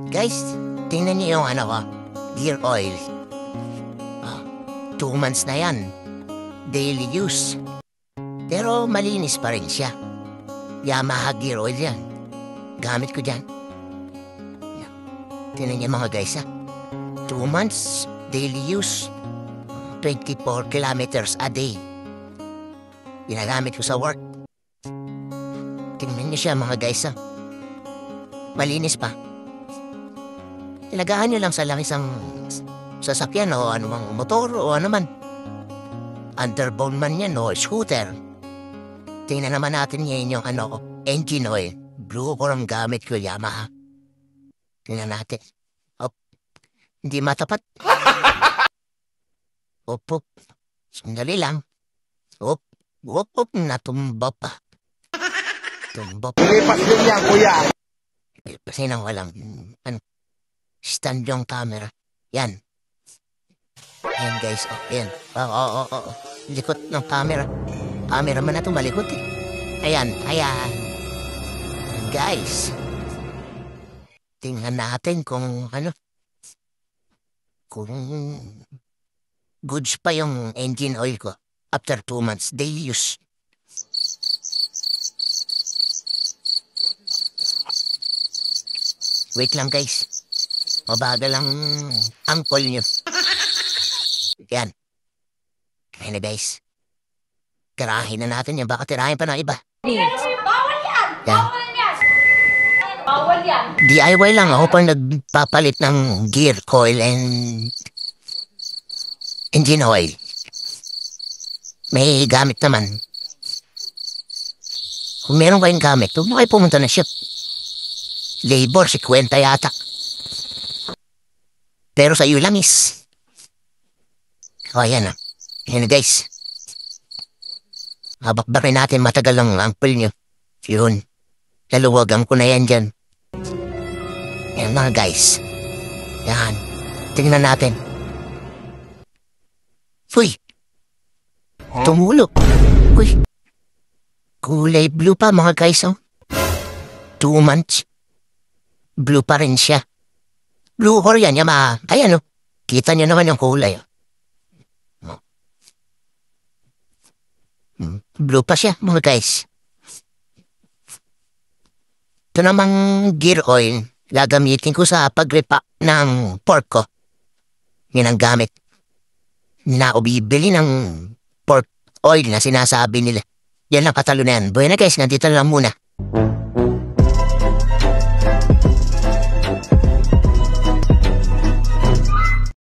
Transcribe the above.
Guys, tingnan niyo yung gear oil. 2 months na yan. Daily use. Pero malinis pa rin siya. Yamaha gear oil yan. Gamit ko dyan. Tingnan niyo mga guys 2 months, daily use. 24 kilometers a day. Ginagamit ko sa work. Tingnan niyo siya mga guys Malinis pa. Ilagaan nyo lang sa isang sasakyan o anumang motor o anuman. Underbone man yan o scooter. Tingnan naman natin ngayon yung engine oil. Blue ko ang gamit ko, Yamaha. Tingnan natin. Hindi matapat. Op. Sandali lang. Op. Natumba pa. Tumba pa. Lipas din yan, kuya. Kasi nang walang stand yung camera. Yan. Ayan guys. Ayan. Oo. Likot ng camera. Camera man na ito malikot Ayan. Guys. Tingnan natin kung kung goods pa yung engine oil ko after 2 months daily use. Wait lang guys. Mabagal lang angkol nyo. Yan. Ayan na guys. Tirahin na natin yan. Baka tirahin pa ng iba. Bawal yan! Yan. Bawal yan! DIY lang ako pang nagpapalit ng gear, coil, and engine oil. May gamit naman. Kung meron kayong gamit, huwag mo kayo pumunta na shop. Labor, 50 yata. Pero sa iyo lang is. Ayan Ayan guys. Habak ba rin natin matagal ang ampul nyo. Yun. Laluwagan ko na yan dyan. Ayan mga guys. Yan. Tingnan natin. Uy. Tumulog. Uy. Kulay blue pa mga guys 2 months. Blue pa rin siya. Blue Horian Yamaha. Ayan Kita niyo naman yung kulay. Blue pa siya mga guys. Ito namang gear oil. Gagamitin ko sa pagrepack ng pork ko. Yan ang gamit. Na bibili ng pork oil na sinasabi nila. Yan lang patalo na yan. Buena guys, nandito lang muna.